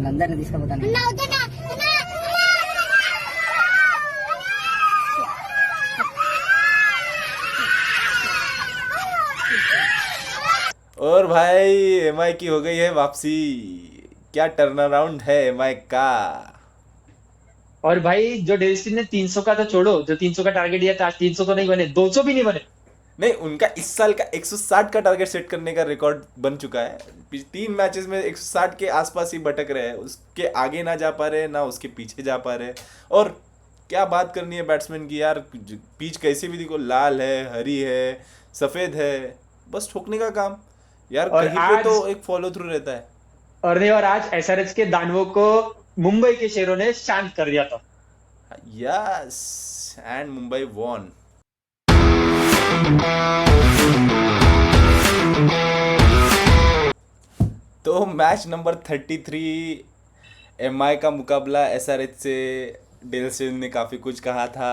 अंदर नदी इसका पता नहीं। और भाई एमआई की हो गई है वापसी। क्या टर्न अराउंड है एमआई का। और भाई जो डेल्स्टिन ने 300 का तो छोड़ो, जो 300 का टारगेट दिया था, आज 300 तो नहीं बने, 200 भी नहीं बने। नहीं, उनका इस साल का 160 का टारगेट सेट करने का रिकॉर्ड बन चुका है। 3 मैचेस में 160 के आसपास ही भटक रहे हैं, उसके आगे ना जा पा रहे ना उसके पीछे जा पा रहे। और क्या बात करनी है बैट्समैन की यार, पिच कैसे भी देखो, लाल है, हरी है, सफेद है, बस ठोकने का काम यार, और कहीं पे आज तो एक फॉलो थ्रू रहता है। और आज एसआरएच के दानवों को मुंबई के शेरों ने शांत कर दिया था। Yes, and Mumbai won. तो मैच नंबर 33, एमआई का मुकाबला एसआरएच से। डेलस्टेन ने काफ़ी कुछ कहा था,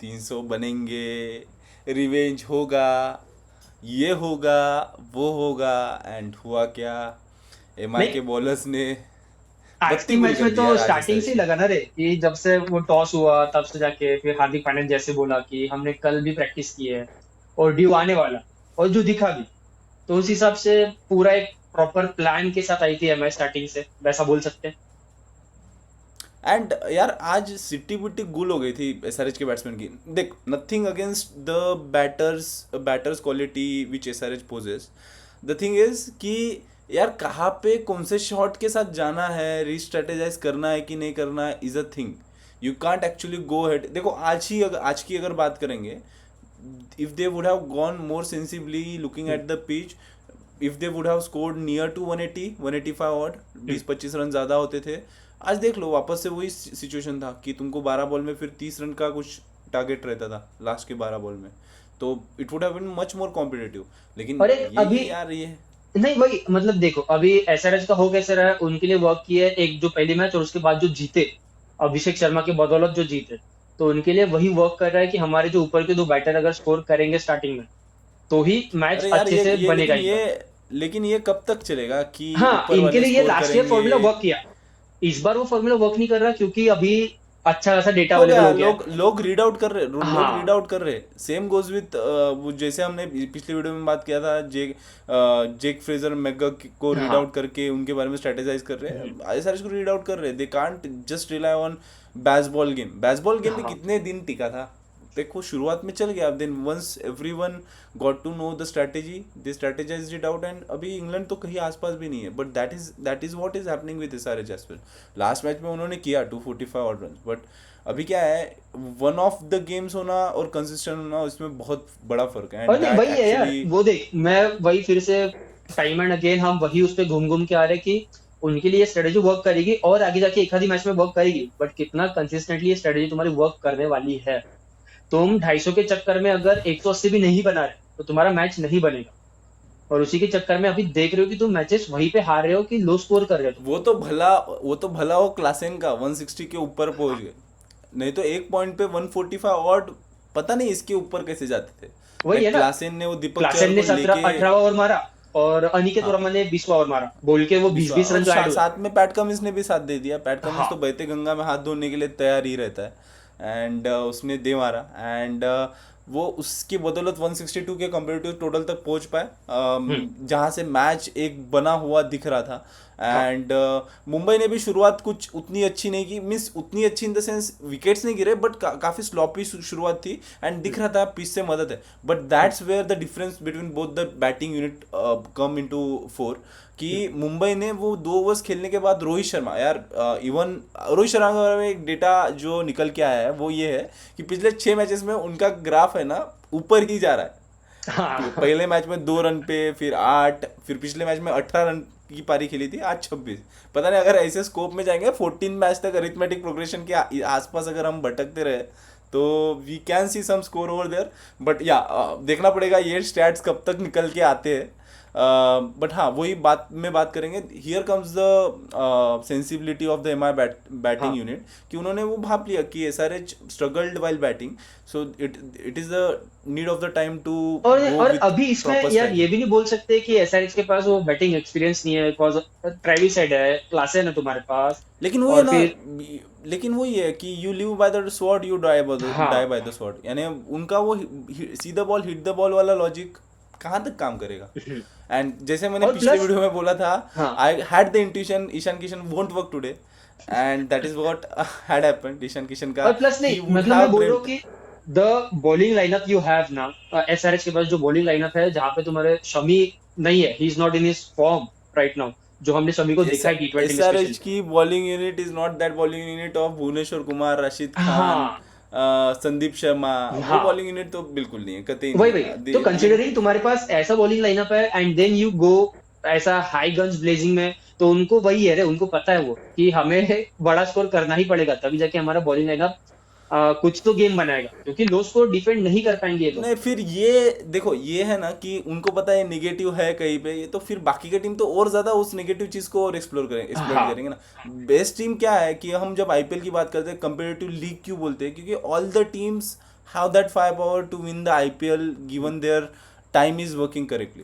300 बनेंगे, रिवेंज होगा, ये होगा, वो होगा, एंड हुआ क्या। एमआई नहीं, के बॉलर्स ने आज बत्ती की पूरी मैच कर में दी तो यार आज स्टार्टिंग से एसआरएच ही की। लगा ना रे कि जब से वो टॉस हुआ तब से जाके फिर हार्दिक पांड्या जैसे बोला कि हमने कल भी प्रैक्टिस की है और ड्यू आने वाला, और जो दिखा भी, तो उस हिसाब से पूरा एक प्रॉपर प्लान के साथ आई थी एमआई स्टार्टिंग से, वैसा बोल सकते हैं। एंड यार आज सिटी बिट्टी गुल हो गई थी एसआरएच के बैट्समैन की। देख, nothing against the batters quality which SRH possess. The thing is कि यार कहाँ पे कौन से शॉट के साथ जाना है, रीस्ट्रेटेजाइज करना है कि नहीं करना है, is a thing. You can't actually go head. देखो आज की अगर बात करेंगे, if they would have gone more sensibly looking hmm, at the pitch, if they would have scored near to 180 185 odd, hmm. 20-25 run ज़्यादा होते थे। आज देख लो वापस से वही सिचुएशन था कि तुमको 12 बॉल में फिर 30 रन का कुछ टारगेट रहता था लास्ट के 12 बॉल में। तो it would have been much more competitive. लेकिन और एक अभी, यही यार ये। नहीं वही मतलब देखो अभी एसआरएच का हो कैसे रहा है, उनके लिए वर्क किया है एक जो पहली मैच और उसके बाद जो जीते, अभिषेक शर्मा की बदौलत जो जीते, तो उनके लिए वही वर्क कर रहा है कि हमारे जो ऊपर के दो बैटर अगर स्कोर करेंगे स्टार्टिंग में, तो ही मैच अरे यार अच्छे से ये बनेगा एक बार। लेकिन ये कब तक चलेगा कि हाँ, ऊपर इनके वाले लिए ये स्कोर लास्ट ईयर करेंगे। फॉर्मूला वर्क किया, इस बार वो फॉर्मूला वर्क नहीं कर रहा क्योंकि अभी अच्छा खासा डेटा हो अवेलेबल गया, हो गया है। लोग रीड आउट कर रहे, लोग रीड हाँ, आउट कर रहे। सेम गोज विथ वो जैसे हमने पिछले वीडियो में बात किया था, जेक फ्रेजर मैगा को रीड हाँ। आउट करके उनके बारे में स्ट्रेटेजाइज कर रहे हम्म, हैं, ऐसे सारे को रीड आउट कर रहे हैं। They can't just rely on Bazball game भी हाँ। कितने दिन टिका था। देखो शुरुआत में चल गया, then once everyone got to know the strategy, they strategized it out, and अभी इंग्लैंड तो कहीं आसपास भी नहीं है। But that is what is happening with SRH as well. Last match में उन्होंने किया 245 ऑड रन, बट अभी क्या है, वन ऑफ द गेम्स होना और कंसिस्टेंट होना, इसमें बहुत बड़ा फर्क है, एंड और नहीं दैट वही है यार, एक्चुअली। वो देख मैं वही फिर से टाइम एंड अगेन हम वही उस पे घूम घूम के आ रहे हैं कि उनके लिए स्ट्रेटेजी वर्क करेगी और आगे जाके एक आधी मैच में वर्क करेगी, बट कितना कंसिस्टेंटली ये स्ट्रेटेजी तुम्हारी वर्क करने वाली है। तुम 250 के चक्कर में अगर 180 भी नहीं बना रहे तो तुम्हारा मैच नहीं बनेगा, और उसी के चक्कर में अभी देख रहे हो कि तुम मैचेस वहीं पे हार रहे हो कि लो स्कोर कर रहे हो तुम। वो तो भला वो क्लासेन का 160 के ऊपर पहुंच गए, नहीं तो एक पॉइंट पे 145 ऑड, पता नहीं इसके ऊपर कैसे जाते थे। वही है लाइक ना, क्लासेन ने वो दीपक क्लासेन चहर ने को 17 लेके। 18 ओवर मारा और अनिकेत हाँ, वर्मा ने 20वां ओवर मारा, बोल के वो 20 विश्वा 20 और रन जो ऐड हुए। साथ में पैट कमिंस ने भी साथ दे दिया। पैट कमिंस तो हाँ। बहते गंगा में हाथ धोने के लिए तैयार ही रहता है, एंड उसने दे मारा, एंड वो उसकी बदौलत 162 के कंपेरेटिव टोटल तक पहुंच पाए, हम्म। जहां से मैच एक बना हुआ दिख रहा था। हाँ, एंड मुंबई ने भी शुरुआत कुछ उतनी अच्छी नहीं की, मीन्स उतनी अच्छी इन द सेंस विकेट्स नहीं गिरे, बट काफ़ी स्लॉपी शुरुआत थी, एंड दिख रहा था पिच से मदद है। But that's where the difference between both the batting unit come into fore, कि मुंबई ने वो 2 ओवर्स खेलने के बाद रोहित शर्मा, यार इवन रोहित शर्मा के बारे में एक डेटा जो निकल के आया है वो ये है कि पिछले 6 मैचेस में उनका ग्राफ है ना ऊपर ही जा रहा है। हाँ। पहले मैच में 2 रन पे, फिर 8, फिर पिछले मैच में 18 रन की पारी खेली थी, आज 26। पता नहीं अगर ऐसे स्कोप में जाएंगे 14 मैच तक अरिथमेटिक प्रोग्रेशन के आसपास अगर हम भटकते रहे, तो we can see some score over there. But या देखना पड़ेगा ये स्टैट्स कब तक निकल के आते हैं। बट हाँ वही बात में बात करेंगे, here comes the sensibility of the M I batting हाँ यूनिट, कि उन्होंने वो भाप लिया कि S R H struggled while batting, so it is the need of the time to go और विथ अभी इसमें प्रॉपर यार ये स्ट्रैटेजी। भी नहीं बोल सकते कि एसआरएच के पास वो बैटिंग एक्सपीरियंस नहीं है, बिकॉज ट्रेविस हेड है, क्लासन है तुम्हारे पास। लेकिन वही है और ना, फिर लेकिन वही है कि you live by the sword you die हाँ बाय द स्वॉर्ड, यानी उनका वो see the ball hit the ball वाला लॉजिक कहाँ तक काम करेगा। एंड जैसे मैंने और पिछले प्लस वीडियो में बोला था, हाँ I had the intuition Ishan Kishan won't work today, and that is what had happened. Ishan Kishan का और प्लस नहीं, ही वुड मतलब हैव मैं बोल रहा हूँ ड्रीम्ड। कि the bowling lineup you have ना, एसआरएच के पास जो बॉलिंग लाइनअप है जहाँ पे तुम्हारे शमी नहीं है, he is not in his form right now, जो हमने शमी को देखा है T20 में एस आर एच स्पेशली। की bowling unit is not that bowling unit of Bhuvneshwar Kumar, Rashid Khan, हाँ संदीप शर्मा। वो हाँ बॉलिंग यूनिट तो बिल्कुल नहीं है, कतई नहीं वही है। वही। तो वो कंसिडरिंग तुम्हारे पास ऐसा बॉलिंग लाइनअप है एंड देन यू गो ऐसा हाई गन्स ब्लेजिंग में, तो उनको वही है रे, उनको पता है वो कि हमें बड़ा स्कोर करना ही पड़ेगा तभी जाके हमारा बॉलिंग लाइनअप कुछ तो गेम बनाएगा, क्योंकि लो स्कोर डिफेंड नहीं कर पाएंगे ये लोग। नहीं, फिर ये देखो ये है ना कि उनको पता है नेगेटिव है कहीं पे ये, तो फिर बाकी की टीम तो और ज्यादा उस नेगेटिव चीज को और एक्सप्लोर हाँ करेंगे ना। बेस्ट टीम क्या है कि हम जब आईपीएल की बात करते हैं कंपेरेटिव लीग क्यों बोलते हैं, क्योंकि all the teams have that fire power to win the IPL given their time is working correctly.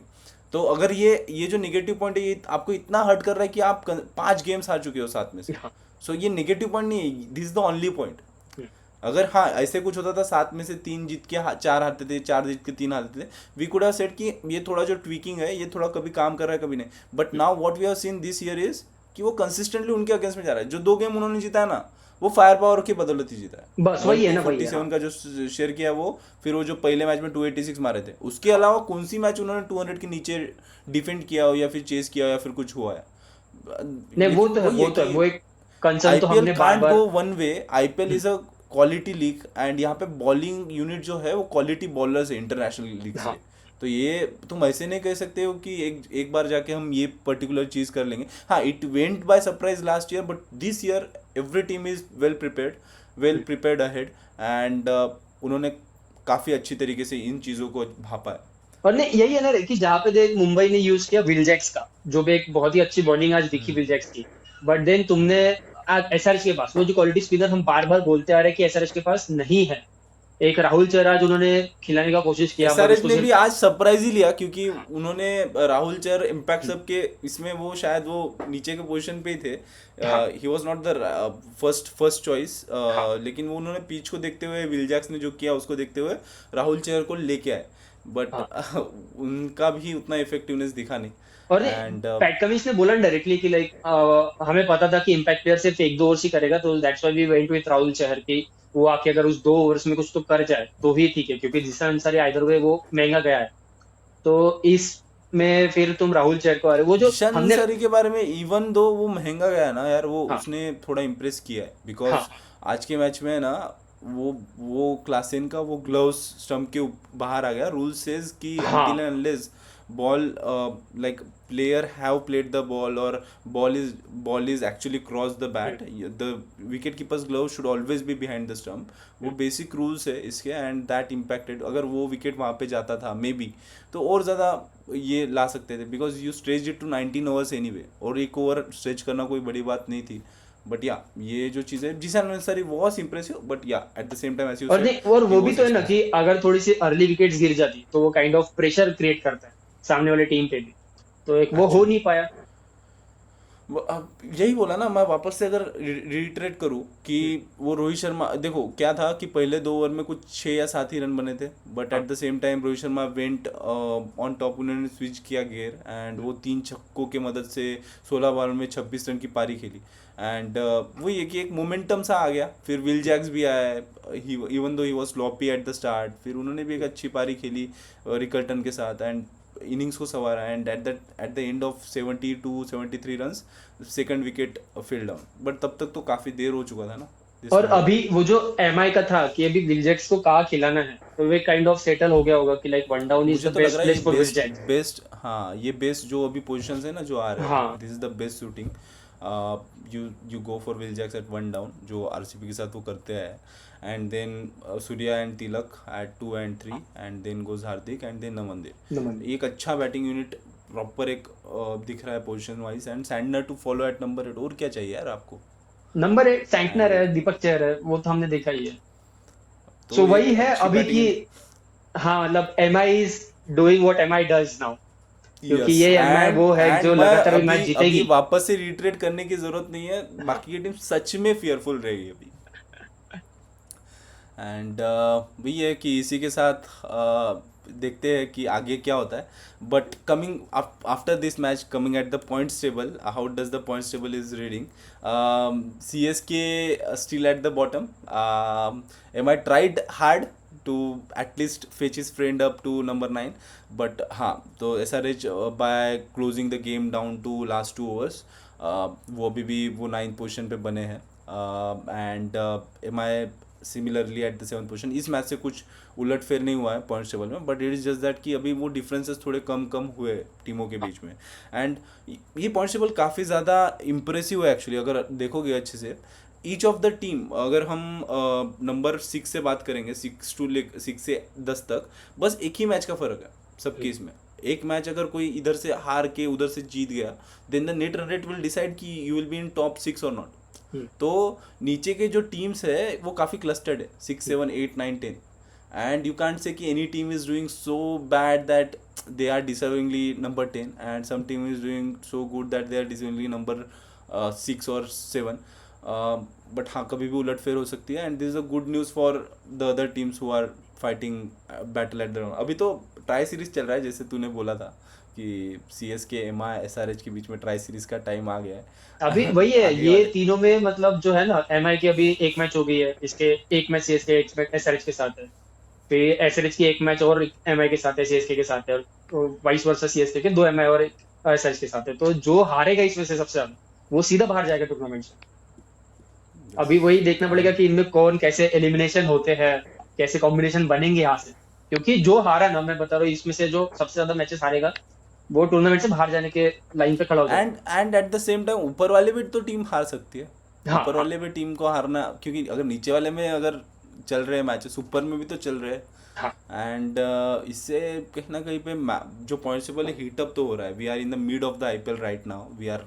तो अगर ये जो नेगेटिव पॉइंट है ये आपको इतना हर्ट कर रहा है कि आप 5 गेम्स हार चुके हो 7 में से, हाँ सो ये नेगेटिव पॉइंट नहीं है, this is the only point. Hmm. अगर हाँ ऐसे कुछ होता था 7 में से 3 जीत के 4 हारते थे, 4 जीत के 3 हारते थे, वी कुड हैव सेड कि ये थोड़ा जो ट्वीकिंग है ये थोड़ा कभी काम कर रहा है कभी नहीं। But now what we have seen this year is कि वो कंसिस्टेंटली उनके अगेंस्ट में जा रहा है। जो 2 गेम उन्होंने जीता है ना, वो फायर पावर की बदौलत ही जीता है। बस वन वही है टू ना, वही फोर्टी है हाँ। सेवन का जो शेयर किया है वो, फिर वो जो पहले मैच में 286 मारे थे, उसके अलावा कौन सी मैच उन्होंने 200 के नीचे डिफेंड किया हो या फिर चेस किया हो या फिर कुछ हुआ है। नहीं वो लेकिन तो है, वही वो है तो है, कि वो एक कंसर्न तो आईपीएल हमने बार कांट बार। Go one way. IPL is a quality league and यहाँ पे बॉलिंग यूनिट जो है वो क्वालिटी बॉलर्स है इंटरनेशनल लीग्स के। हाँ तो ये तुम ऐसे नहीं कह सकते हो कि एक बार जाके हम ये पर्टिकुलर चीज कर लेंगे। हाँ it went by surprise last year, but this year every team is well prepared ahead, and उन्होंने काफी अच्छी तरीके से इन चीजों को भापा है। और नहीं यही है ना रे, कि जहाँ पे देख मुंबई ने यूज किया विलजैक्स का, जो भी एक बहुत ही अच्छी बॉलिंग आज दिखी विलजैक्स की, बट देन तुमने आज एसआरएच के पास वो जो क्वालिटी स्पिनर हम बार बार बोलते आ रहे हैं कि एसआरएच के पास नहीं है, एक राहुल चहर आज उन्होंने खिलाने का कोशिश किया बट एसआरएच उसको ने भी सिर्फ आज सरप्राइज ही लिया, क्योंकि उन्होंने राहुल चहर इम्पैक्ट सब के इसमें वो शायद वो नीचे के पोजीशन पे ही थे, हाँ he was not the first choice, हाँ लेकिन वो उन्होंने पिच को देखते हुए विल जैक्स ने जो किया उसको देखते हुए राहुल चहर को लेके आए, बट हाँ। उनका भी उतना इफेक्टिवनेस दिखा नहीं। और एंड पैट कमिंस ने बोला डायरेक्टली कि लाइक हमें पता था कि इम्पैक्ट प्लेयर सिर्फ एक दो ओवर्स ही करेगा, तो that's why we went with Rahul Chahar की वो आके अगर उस 2 ओवर्स में कुछ तो कर जाए तो ही ठीक है, क्योंकि जिस अंसारी आइदर वे वो महंगा गया है। तो इस में फिर तुम राहुल चहर को आ रहे हो, वो जो जिशान हमने। अंसारी के बारे में, इवन दो वो महंगा गया है ना यार, वो हाँ उसने थोड़ा इम्प्रेस किया है, बिकॉज हाँ आज के मैच में ना वो क्लासेन का वो ग्लव्स स्टंप के बाहर आ गया। रूल सेज कि हाँ until and unless ball like player have played the ball और ball is actually cross the bat, the wicket keeper's glove should always be behind the stump. वो basic rules है इसके, and that impacted. अगर वो wicket वहाँ पे जाता था मे बी तो और ज़्यादा ये ला सकते थे, because you stretch it to 19 overs anyway, और एक ओवर स्ट्रेच करना कोई बड़ी बात नहीं थी। बट या ये जो चीज़ है, Zeeshan Ansari was impressive, but yeah at the same time as you और सेड नहीं, और ही वो भी वॉज तो है ना कि एक्सपेंसिव। अगर थोड़ी सी अर्ली विकेट्स गिर जाती तो वो काइंड ऑफ प्रेशर क्रिएट करता है सामने वाली टीम पे भी, तो एक वो हो एक्चुअली नहीं पाया। अब यही बोला ना, मैं वापस से अगर रिट्रेट करूँ कि वो रोहित शर्मा, देखो क्या था कि पहले 2 ओवर में कुछ 6 या 7 ही रन बने थे, बट हाँ eight the same time Rohit Sharma went on top, उन्होंने स्विच किया गियर एंड वो 3 छक्कों के मदद से 16 बॉल में 26 रन की पारी खेली। एंड वही है कि एक मोमेंटम सा आ गया। फिर विल जैक्स भी आया, even though he was sloppy at the start, फिर उन्होंने भी एक अच्छी पारी खेली रिकल्टन के साथ, एंड इनिंग्स को संवारा, and at the end of 72-73 runs second wicket field down. But तब तक तो काफी देर हो चुका था ना दिस और मैच। अभी वो जो एमआई का था कि अभी विलजेक्स को कहाँ खिलाना है, तो वे काइंड ऑफ सेटल हो गया होगा कि लाइक वन डाउन इज मुझे द तो लग बेस्ट रहा है ये प्लेस फॉर बेस्ट विलजेक्स। बेस्ट हाँ ये बेस्ट जो अभी पोजीशंस है ना जो आ रहे हैं, हाँ this is the best shooting. You go for Will Jacks at 1 down, जो आरसीबी के साथ वो करते हैं, and then Surya and Tilak at 2 and 3, and then goes Hardik and then Naman Dev. Naman. एक अच्छा बैटिंग यूनिट प्रॉपर एक दिख रहा है position wise, and Santner to follow at number 8। और क्या चाहिए यार आपको? नंबर 8 सैंटनर एंड है, दीपक चहर है, वो तो हमने देखा ही है। सो तो वही एक है अच्छी अभी की। बैटिंग। हाँ मतलब M I is doing what M I does now, क्योंकि यस, ये एम आई एंड वो है एंड जो मैं लगातार भी मैच अभी अभी जीतेगी। वापस से रिट्रेट करने की जरूरत नहीं है, बाकी की टीम सच में फियरफुल रहेगी अभी। एंड वही है कि इसी के साथ देखते हैं कि आगे क्या होता है। But coming after this match, coming at the points table, how does the points table is reading? C S K still at the bottom. M I tried hard to at least fetch his friend up to number 9, but हाँ, तो SRH by closing the game down to last 2 overs, वो अभी भी वो 9th position पे बने हैं। And M I similarly at the 7th position. इस मैच से कुछ उलट फेर नहीं हुआ है पॉइंट्स टेबल में, but it is just that कि अभी वो डिफरेंसेस थोड़े कम कम हुए टीमों के बीच में। एंड ये पॉइंट्स टेबल काफ़ी ज़्यादा इंप्रेसिव है एक्चुअली, अगर देखोगे अच्छे से। ईच ऑफ द टीम, अगर हम नंबर 6 से बात करेंगे, 6 से 10 तक, बस एक ही मैच का फ़र्क है सबके इसमें। एक मैच अगर कोई इधर से हार के उधर से जीत गया, then the net run rate will decide कि you will be in top 6 or not. तो नीचे के जो टीम्स है वो काफ़ी क्लस्टर्ड है, 6, 7, 8, 9, 10। एंड यू कैंट से कि any team is doing so bad that they are deservingly number 10, and some team is doing so good that they are deservingly number 6 और 7। बट हाँ, कभी भी उलटफेर हो सकती है, and this is a good news for the other teams who are fighting battle at the ground. अभी तो ट्राई सीरीज चल रहा है, जैसे तूने बोला था कि C S K M I S R H के बीच में ट्राई सीरीज का टाइम आ गया अभी है। वही है, आगे ये वाले। तीनों में मतलब जो है ना, एम आई की अभी एक मैच हो गई है, इसके एक मैच सी एस के, एक मैच एस आर एच के साथ है। फिर एस आर एच की एक मैच और एम आई के साथ है, सी एस के साथ है, और वाइस वर्सा सी एस के दो एम आई और एस आर एच के साथ है। तो जो हारेगा इसमें से सबसे ज्यादा, वो सीधा बाहर जाएगा टूर्नामेंट से। यस। अभी वही देखना पड़ेगा एंड कि इनमें कौन कैसे एलिमिनेशन होते हैं, कैसे कॉम्बिनेशन बनेंगे यहाँ से। क्योंकि जो हारा ना, मैं बता रहा हूँ, इसमें से जो सबसे ज्यादा मैचेस हारेगा वो टूर्नामेंट से बाहर जाने के लाइन पे खड़ा हो जाएगा। And eight the same time ऊपर वाले भी तो टीम हार सकती है। हाँ ऊपर हाँ वाले भी टीम को हारना, क्योंकि अगर नीचे वाले में अगर चल रहे हैं मैचेस, ऊपर में भी तो चल रहे हैं। हाँ एंड इससे कहीं ना कहीं पे जो पॉइंट्स टेबल है हीट अप तो हो रहा है। We are in the mid of the IPL right now. We are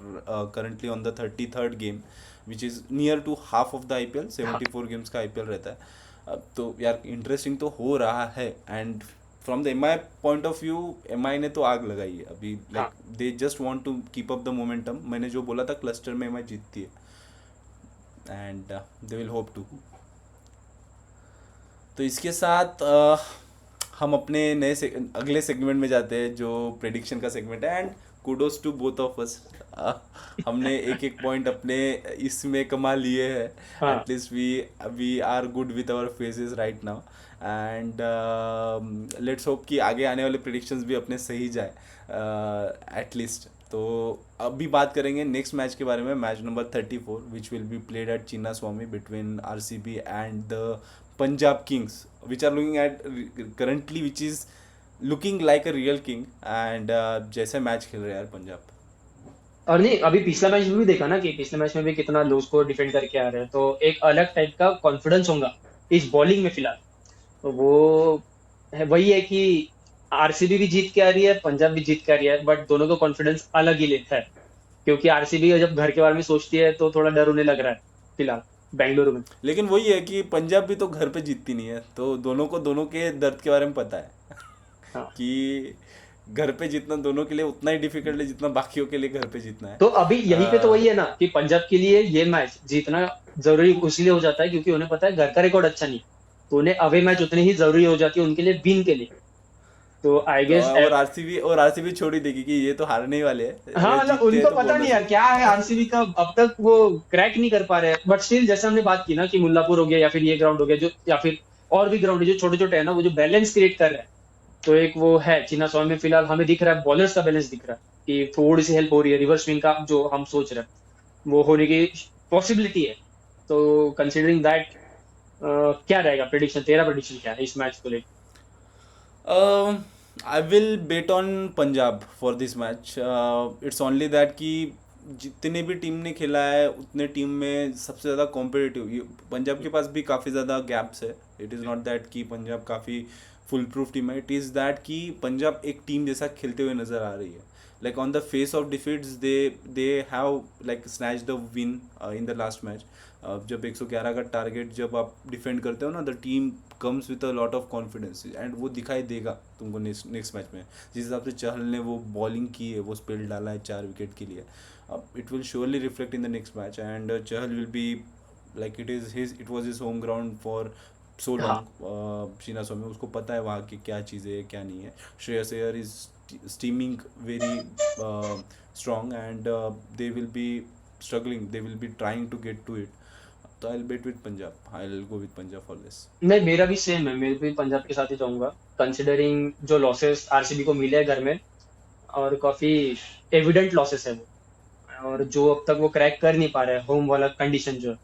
currently on the 33rd game, which is near to half of the IPL. हाँ 74 गेम्स का आईपीएल रहता है। तो यार इंटरेस्टिंग तो हो रहा है। And from the M I point of view, M I ने तो आग लगाई है अभी। लाइक हाँ। They just want to keep up the momentum. मैंने जो बोला था क्लस्टर में एम आई जीतती है, and they will hope to. तो इसके साथ हम अपने अगले सेगमेंट में जाते हैं, जो प्रेडिक्शन का सेगमेंट है। And kudos to both of us, हमने एक एक पॉइंट अपने इसमें कमा लिए हैं। हाँ at least we are good with our faces right now. And let's hope कि आगे आने वाले प्रेडिक्शंस भी अपने सही जाए एटलीस्ट। तो अभी बात करेंगे नेक्स्ट मैच के बारे में, match number 34, which will be played at Chinnaswamy between RCB and the Punjab Kings, which are looking at currently, which is looking like a real king. And जैसे मैच खेल रहे हैं यार पंजाब। और नहीं, अभी पिछला मैच में भी देखा ना कि पिछले मैच में भी कितना लो स्कोर डिफेंड करके आ रहे हैं, तो एक अलग टाइप का कॉन्फिडेंस होगा इस बॉलिंग में फिलहाल। तो वो है, वही है कि आरसीबी भी जीत के आ रही है, पंजाब भी जीत के आ रही है, बट दोनों का कॉन्फिडेंस अलग ही है। क्योंकि आरसीबी जब घर के बारे में सोचती है तो थोड़ा डर उन्हें लग रहा है फिलहाल बेंगलुरु में। लेकिन वही है कि पंजाब भी तो घर पे जीतती नहीं है, तो दोनों को दोनों के दर्द के बारे में पता है हाँ। कि घर पे जीतना दोनों के लिए उतना ही डिफिकल्ट है जितना बाकियों के लिए घर पे जीतना है। तो अभी यहीं पे तो वही है ना कि पंजाब के लिए ये मैच जीतना जरूरी इसलिए हो जाता है क्योंकि उन्हें पता है घर का रिकॉर्ड अच्छा नहीं है, तो उन्हें अवे मैच उतनी ही जरूरी हो जाती है उनके लिए विन के लिए। तो आई तो गेस और आरसीबी छोड़ ही देगी कि ये तो हारने ही वाले हैं, हाँ ये मतलब जीतते हैं उनको तो पता नहीं बोनस यार है। क्या है आरसीबी का, अब तक वो क्रैक नहीं कर पा रहे हैं। बट स्टिल जैसे हमने बात की ना कि मुल्लापुर हो गया या फिर ये ग्राउंड हो गया जो, या फिर और भी ग्राउंड है जो छोटे छोटे है ना, वो जो बैलेंस क्रिएट कर रहे हैं। तो एक वो है चिन्ना स्वामी में फिलहाल हमें दिख रहा है, बॉलर्स का बैलेंस दिख रहा है कि थोड़ी सी हेल्प हो रही है, रिवर्स स्विंग का जो हम सोच रहे हैं वो होने की पॉसिबिलिटी है। तो कंसिडरिंग दैट, क्या रहेगा प्रेडिक्शन, तेरा प्रेडिक्शन क्या है इस मैच को लेकर? I will bet on Punjab for this match. It's only that कि जितने भी टीम ने खेला है उतने टीम में सबसे ज़्यादा कॉम्पिटिटिव पंजाब के पास भी काफ़ी ज़्यादा गैप्स है। इट इज़ नॉट दैट कि पंजाब काफ़ी फुल प्रूफ टीम है। इट इज़ दैट कि पंजाब एक टीम जैसा खेलते हुए नज़र आ रही है। like on the face of defeats they have like snatched the win in the last match. जब 111 का टारगेट जब आप डिफेंड करते हो ना, the team comes with a lot of confidence and वो दिखाई देगा तुमको नेक्स्ट मैच में. जिस हिसाब से चहल ने वो बॉलिंग की है, वो स्पेल डाला है 4 विकेट के लिए, it will surely reflect in the next match. And Chahal will be like it was his home ground for so हाँ लॉन्ग. शीना स्वामी, उसको पता है वहाँ की क्या चीज़ें है क्या नहीं है. Shreyas Iyer is steaming very strong, and they will be struggling, they will be trying to get to it. So I'll bet with Punjab. I'll go with Punjab for this. नहीं, मेरा भी सेम है, मैं भी पंजाब के साथ ही जाऊंगा, कंसिडरिंग जो लॉसेस आरसीबी को मिले हैं घर में, और काफी एविडेंट लॉसेस है वो, और जो अब तक वो क्रैक कर नहीं पा रहे हैं होम वाला कंडीशन जो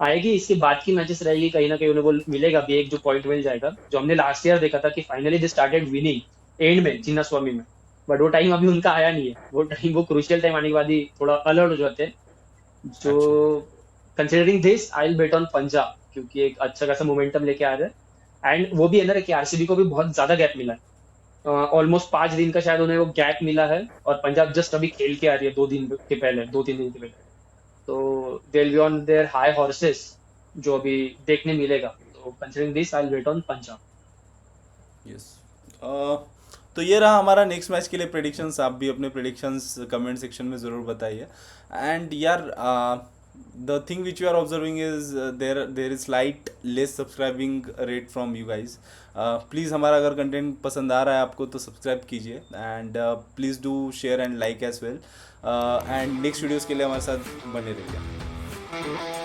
आएगी, इसके बाद की मैचेस रहेगी, कहीं ना कहीं उन्हें वो मिलेगा भी, एक जो पॉइंट मिल जाएगा, जो हमने लास्ट ईयर देखा था कि finally they started winning and में चिन्ना स्वामी में, बट वो टाइम अभी उनका आया नहीं है, वो टाइम, वो क्रूशियल टाइम आने के बाद ही थोड़ा अलर्ट हो जाते हैं. जो Actually, considering this I will bet on Punjab, क्योंकि एक अच्छा खासा मोमेंटम लेके आ रहे हैं, एंड वो भी है ना कि आरसीबी को भी बहुत ज्यादा गैप मिला है, ऑलमोस्ट 5 दिन का शायद उन्हें वो गैप मिला है, और पंजाब जस्ट अभी खेल के आ रही है 2-3 दिन के पहले, तो they will be on their high horses, जो अभी देखने मिलेगा. तो considering this I will bet on Punjab. yes. तो ये रहा हमारा नेक्स्ट मैच के लिए प्रेडिक्शंस. आप भी अपने प्रेडिक्शंस कमेंट सेक्शन में ज़रूर बताइए. एंड यार, the thing which you are observing is there is slight less subscribing rate from you guys. Please हमारा अगर कंटेंट पसंद आ रहा है आपको तो सब्सक्राइब कीजिए, and please do share and like as well. And next videos के लिए हमारे साथ बने रहिए.